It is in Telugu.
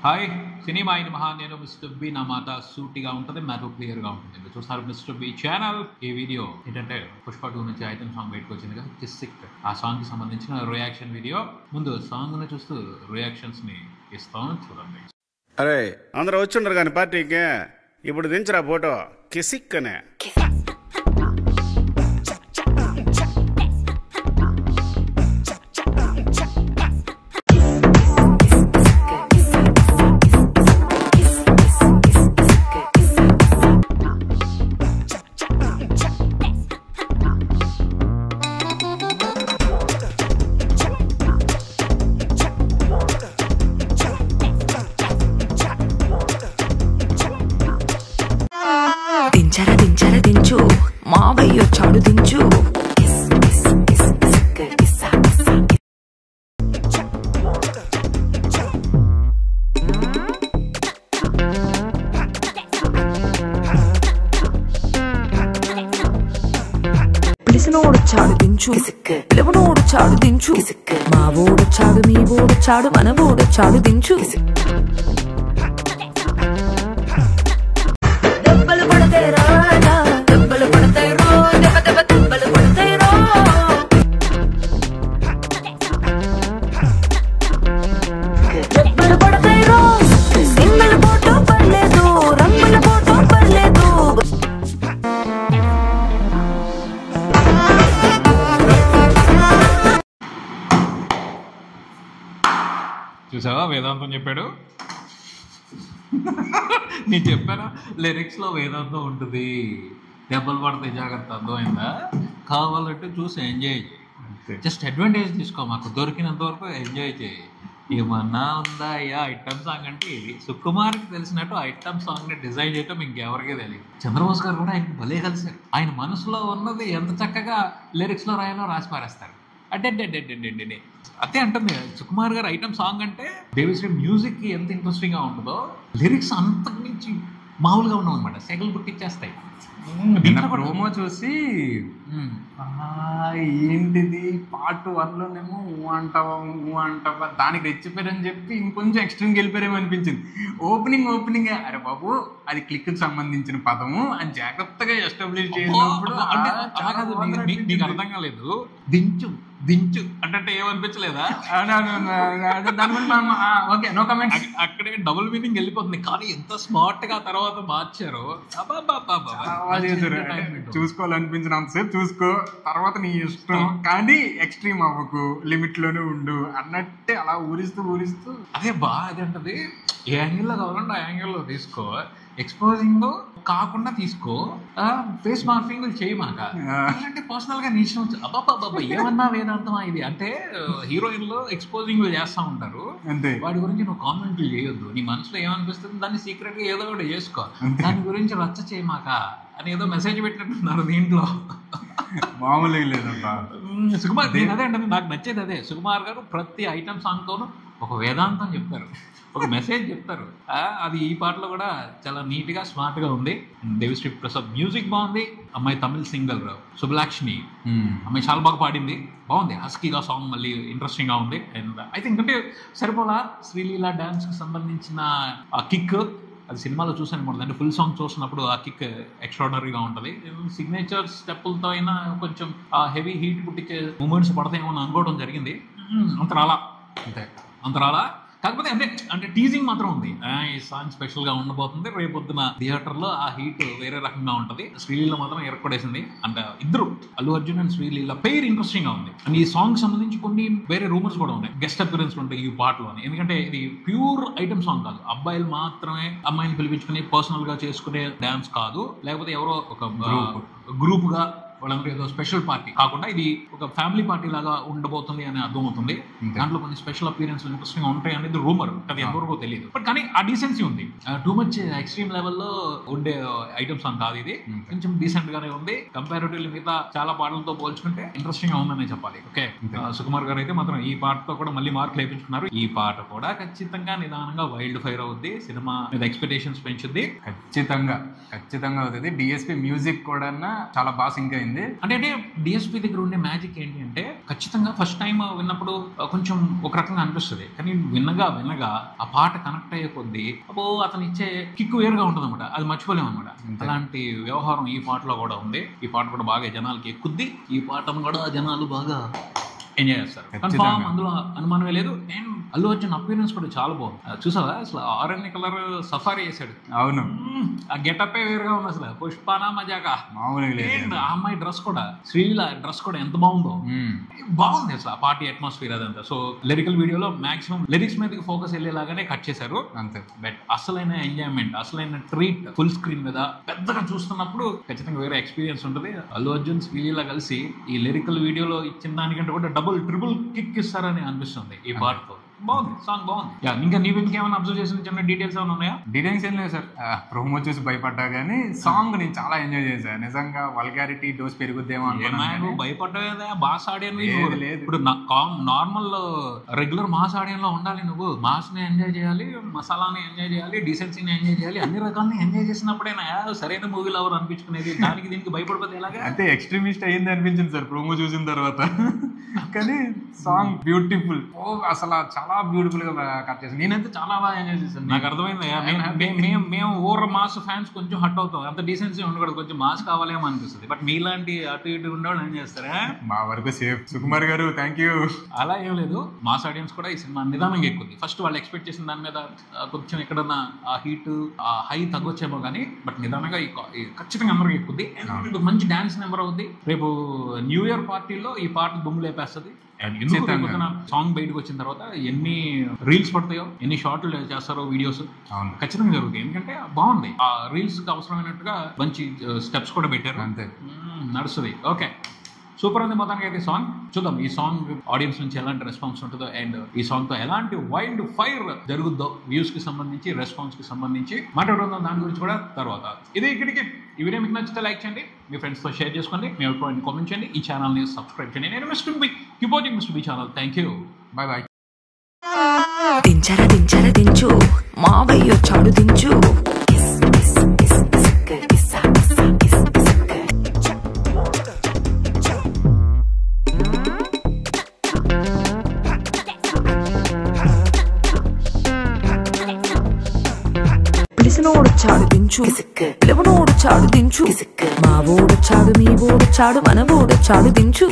హాయ్ సినిమా అయిన మహా నేను మిస్టర్ బి నా మాట సూటిగా ఉంటుంది మ్యాటర్ క్లియర్గా ఉంటుంది. మీరు చూస్తారు మిస్టర్ బి ఛానల్. ఈ వీడియో ఏంటంటే పుష్ప 2 నుంచి ఐటమ్ సాంగ్ బయటకు వచ్చిందిగా కిస్సిక్. ఆ సాంగ్కి సంబంధించిన రియాక్షన్ వీడియో. ముందు సాంగ్ని చూస్తూ రియాక్షన్స్ని ఇస్తాం చూడండి. అరే అందరూ వచ్చిండ్రు కానీ పార్టీకి ఇప్పుడు దించరా ఫోటో కిసిక్ అనే. దించరా దించు మావయ్య వచ్చాడు దించు. పిలిసినోడొచ్చాడు దించు, పిలవనోడొచ్చాడు దించు. మా ఓడొచ్చాడు మీ ఓడొచ్చాడు మన ఓడొచ్చాడు దించు. చూసావా వేదాంతం చెప్పాడు. నేను చెప్పానా లిరిక్స్లో వేదాంతం ఉంటుంది. దెబ్బలు పడితే జాగ్రత్త, అర్థమైందా? కావాలంటే చూసి ఎంజాయ్ చేయి, జస్ట్ అడ్వాంటేజ్ తీసుకో, మాకు దొరికినంత వరకు ఎంజాయ్ చేయి. ఏమన్నా ఉందా అయ్యా ఐటమ్ సాంగ్ అంటే ఇది. సుకుమార్కి తెలిసినట్టు ఐటమ్ సాంగ్ని డిజైన్ చేయటం ఇంకెవరికీ తెలియదు. చంద్రబోస్ గారు కూడా ఆయనకి భలే కలిసారు. ఆయన మనసులో ఉన్నది ఎంత చక్కగా లిరిక్స్లో రాయాలో రాసి పారేస్తారు. అడ్డే అదే అంటుంది సుకుమార్ గారు ఐటమ్ సాంగ్ అంటే దేవిశ్రీ మ్యూజిక్కి ఎంత ఇంట్రెస్టింగ్గా ఉంటుందో లిరిక్స్ అంతకు మించి మామూలుగా ఉన్నాం అనమాట. సెగలు పుట్టించేస్తాయి. ప్రోమో చూసి ఏంటిది పార్ట్ 1లోనేమో అంటావా దానికి రెచ్చిపోయారని చెప్పి ఇంకొంచెం ఎక్స్ట్రీమ్కి వెళ్ళిపోయారేమో అనిపించింది. ఓపెనింగ్ అరే బాబు అది క్లిక్కి సంబంధించిన పదము అని జాగ్రత్తగా ఎస్టాబ్లిష్ చేసినప్పుడు మీకు అర్థం కాలేదు. దించు అంటే ఏమనిపించలేదా? Okay no comments. అక్కడే డబుల్ మీనింగ్ వెళ్ళిపోతుంది. కానీ ఎంత స్మార్ట్ గా తర్వాత మార్చారో. చూసుకోవాలనిపించినంతసేపు చూసుకో, తర్వాత నీ ఇష్టం, కానీ ఎక్స్ట్రీమ్ అవ్వకు, లిమిట్ లోనే ఉండు అన్నట్టే అలా ఊరిస్తూ అదే బాగా అదేంటది. ఏ యాంగిల్లో కావాలంటే ఆ యాంగిల్లో తీసుకో, ఎక్స్పోజింగ్ కాకుండా తీసుకో, ఫేస్ మార్ఫింగ్ చేయమాక. అంటే పర్సనల్ గా నీ ఇష్టం. అబ్బాబ్బా ఏమన్నా వేదాంతమా ఇది అంటే హీరోయిన్లు ఎక్స్పోజింగ్ చేస్తా ఉంటారు. వాడి గురించి నువ్వు కామెంట్లు చేయొద్దు. నీ మనసులో ఏమనిపిస్తుంది దాన్ని సీక్రెట్ గా ఏదో ఒకటి చేసుకో, దాని గురించి రచ్చ చేయమాక అని ఏదో మెసేజ్ పెట్టినట్టున్నారు దీంట్లో. మామూలుగా లేదబ్బా సుకుమార్. అదే అంటే నాకు నచ్చేది అదే. సుకుమార్ గారు ప్రతి ఐటమ్ సాంగ్ తోనూ ఒక వేదాంతం చెప్తారు, ఒక మెసేజ్ చెప్తారు. అది ఈ పాటలో కూడా చాలా నీట్గా స్మార్ట్గా ఉంది. దేవిశ్రీ ప్రసాద్ మ్యూజిక్ బాగుంది. అమ్మాయి తమిళ్ సింగర్ శుభలాక్ష్మి, అమ్మాయి చాలా బాగా పాడింది, బాగుంది. హస్కీగా సాంగ్ మళ్ళీ ఇంట్రెస్టింగ్గా ఉంది. అండ్ ఐ థింక్ అంటే సరిపోలా శ్రీలీల డాన్స్కి సంబంధించిన ఆ కిక్ అది సినిమాలో చూసాను అనమాట. అంటే ఫుల్ సాంగ్ చూసినప్పుడు ఆ కిక్ ఎక్స్ట్రాడనరీగా ఉంటుంది. సిగ్నేచర్ స్టెప్పులతో అయినా కొంచెం ఆ హెవీ హీట్ పుట్టించే మూమెంట్స్ పడతాయేమో అని అనుకోవడం జరిగింది. అంతరాలా కాకపోతే అంటే టీజింగ్ మాత్రం ఉంది. ఈ సాంగ్ స్పెషల్ గా ఉండబోతుంది. రేపొద్దున థియేటర్ లో ఆ హీట్ వేరే రకంగా ఉంటది. శ్రీలీల మాత్రం ఎరకొడేసింది. అండ్ ఇద్దరు అల్లు అర్జున్ అండ్ శ్రీలీల పేరు ఇంట్రెస్టింగ్ గా ఉంది. అండ్ ఈ సాంగ్ సంబంధించి కొన్ని వేరే రూమర్స్ కూడా ఉన్నాయి, గెస్ట్ అపియరెన్స్ ఉంటాయి ఈ పాటలోని. ఎందుకంటే ఇది ప్యూర్ ఐటమ్ సాంగ్ కాదు. అబ్బాయిలు మాత్రమే అమ్మాయిని పిలిపించుకుని పర్సనల్ గా చేసుకునే డాన్స్ కాదు, లేకపోతే ఎవరో ఒక గ్రూప్ గా వాళ్ళందరూ ఏదో స్పెషల్ పార్టీ కాకుండా ఇది ఒక ఫ్యామిలీ పార్టీ లాగా ఉండబోతుంది అని అర్థమవుతుంది. దాంట్లో కొన్ని స్పెషల్ అపియరెన్స్ ఇంట్రెస్టింగ్ ఉంటాయి అనేది రూమర్. అది ఎంతవరకు తెలియదు. బట్ కానీ ఆ డీసెన్సీ ఉంది. టూ మచ్ ఎక్స్ట్రీమ్ లెవెల్లో ఉండే ఐటమ్ సాంగ్ కాదు ఇది. కొంచెం డీసెంట్ గానే ఉంది. కంపారిటివ్లీ మిగతా చాలా పాటలతో పోల్చుకుంటే ఇంట్రెస్టింగ్ గా ఉందని చెప్పాలి. ఓకే సుకుమార్ గారు అయితే మాత్రం ఈ పాటతో కూడా మళ్ళీ మార్కులు వేయించుకున్నారు. ఈ పాట కూడా ఖచ్చితంగా నిదానంగా వైల్డ్ ఫైర్ అవుద్ది. సినిమా మీద ఎక్స్పెక్టేషన్స్ పెంచుద్ది. ఖచ్చితంగా అవుతుంది. డిఎస్పీ మ్యూజిక్ కూడా చాలా బాగా సింక్ అయింది. అయింది. అంటే డిఎస్పీ దగ్గర ఉండే మ్యాజిక్ ఏంటి అంటే ఖచ్చితంగా ఫస్ట్ టైం విన్నప్పుడు కొంచెం ఒక రకంగా అనిపిస్తుంది, కానీ విన్నగా ఆ పాట కనెక్ట్ అయ్యే కొద్దీ అతను ఇచ్చే కిక్ వేరుగా ఉంటుంది అనమాట, అది మర్చిపోలేము అనమాట. అలాంటి వ్యవహారం ఈ పాటలో కూడా ఉంది. ఈ పాట కూడా బాగా జనాలకి ఎక్కుద్ది, ఈ పాటను కూడా జనాలు బాగా ఎంజాయ్ చేస్తారు. కన్ఫామ్, అందులో అనుమానమే లేదు. అండ్ అల్లు అర్జున్ అపీరెన్స్ కూడా చాలా బాగుంది. చూసావా అసలు ఆరెంజ్ కలర్ సఫారీ చేశాడు. అవును, ఆ గెటప్ వేరుగా ఉంది అసలు. పుష్పానా మజాకా మామూలుగా. ఆ అమ్మాయి డ్రెస్ కూడా, శ్రీలీల డ్రెస్ కూడా ఎంత బాగుందో, బాగుంది అసలు ఆ పార్టీ అట్మాస్ఫియర్ అదంతా. సో లిరికల్ వీడియోలో మాక్సిమం లిరిక్స్ మీదకి ఫోకస్ వెళ్ళేలాగానే కట్ చేశారు అంతే. బట్ అసలైన ఎంజాయ్మెంట్, అసలైన ట్రీట్ ఫుల్ స్క్రీన్ మీద పెద్దగా చూస్తున్నప్పుడు ఖచ్చితంగా వేరే ఎక్స్పీరియన్స్ ఉంటుంది. అల్లు అర్జున్ శ్రీలీల కలిసి ఈ లిరికల్ వీడియోలో ఇచ్చిన దానికంటే కూడా డబుల్ ట్రిపుల్ కిక్ ఇస్తారని అనిపిస్తుంది ఈ పాటతో. బాగుంది, సాంగ్ బాగుంది. ఇంకా నీవేమైనా అబ్జర్వ్ చేసిన చిన్న డీటెయిల్స్ ఏమైనా ఉన్నాయా? డీటెయిల్స్ ఏం లేదు సార్, ప్రోమో చూసి భయపడ్డా కానీ సాంగ్ నేను చాలా ఎంజాయ్ చేశాను. నిజంగా వల్గారిటీ డోస్ పెరుగుద్దేమో అనుకున్నాను. భయపడ్డా బాస్ ఆడియన్ లేదు. ఇప్పుడు నార్మల్ రెగ్యులర్ మాస్ ఆడియన్ లో ఉండాలి. నువ్వు మాస్ ని ఎంజాయ్ చేయాలి, మసాలాని ఎంజాయ్ చేయాలి, డీసెన్సీని ఎంజాయ్ చేయాలి, అన్ని రకాలని ఎంజాయ్ చేసినప్పుడైనా సరైన మూవీలు ఎవరు అనిపించుకునేది. దానికి దీనికి భయపడిపోతే ఎలాగా? అంటే ఎక్స్ట్రీమిస్ట్ అయ్యింది అనిపించింది సార్ ప్రోమో చూసిన తర్వాత. కానీ సాంగ్ బ్యూటిఫుల్, అసలు చాలా బ్యూటిఫుల్ గా కట్ చేసి నేనైతే చాలా బాగా ఎంజాయ్ చేశాను. నాకు అర్థమైంది. మేము ఓవర్ మాస్ ఫ్యాన్స్ కొంచెం హట్ అవుతాం, అంత డీసెన్సీ ఉండకూడదు, కొంచెం మాస్ కావాలేమో అనిపిస్తుంది. బట్ మీలాంటి అటు ఇటు ఉండేవాళ్ళు ఏం చేస్తారా? మా వరకు సేఫ్. సుకుమార్ గారు థ్యాంక్ యూ. అలా ఏం లేదు, మాస్ ఆడియన్స్ కూడా ఈ సినిమా నిదానంగా ఎక్కుంది. ఫస్ట్ వాళ్ళు ఎక్స్పెక్ట్ చేసిన దాని మీద కొంచెం ఎక్కడన్నా ఆ హీట్ ఆ హై తగ్గొచ్చేమో కానీ, బట్ నిదానంగా ఖచ్చితంగా అందరికి ఎక్కుద్ది. మంచి డాన్స్ నెంబర్ అవుద్ది. రేపు న్యూ ఇయర్ పార్టీలో ఈ పాట దుమ్ము లేపేస్తుంది. సాంగ్ బయటకు వచ్చిన తర్వాత ఎన్ని రీల్స్ పడతాయో, ఎన్ని షార్ట్లు చేస్తారో వీడియోస్ ఖచ్చితంగా జరుగుతాయి. ఎందుకంటే బాగుంది, ఆ రీల్స్ కి అవసరమైనట్టుగా మంచి స్టెప్స్ కూడా పెట్టారు, అంతే నడుస్తుంది. ఓకే, సూపర్ ఉంది మొత్తానికి అయితే సాంగ్. చూద్దాం ఈ సాంగ్ ఆడియన్స్ నుంచి ఎలాంటి రెస్పాన్స్ ఉంటుందో, అండ్ ఈ సాంగ్ తో ఎలాంటి వైల్డ్ ఫైర్ జరుగుద్దో, వ్యూస్ కి సంబంధించి, రెస్పాన్స్ కి సంబంధించి మాట్లాడుకుందాం దాని గురించి కూడా తర్వాత. ఇది ఇక్కడికి. ఈ వీడియో మీకు నచ్చితే లైక్ చేయండి, మీ ఫ్రెండ్స్ తో షేర్ చేసుకోండి, మీ అభిప్రాయాన్ని కామెంట్ చేయండి, ఈ ఛానల్ ని సబ్స్క్రైబ్ చేయండి. నేను mister B, keep watching mister B channel. Thank you, bye bye. దించరా దించరా దించు, మావయ్య వచ్చాడు దించు. పిలిసినోడొచ్చాడు దించు, పిలవనోడొచ్చాడు దించు. మా ఓడొచ్చాడు, మీ ఓడొచ్చాడు, మన ఓడొచ్చాడు దించు.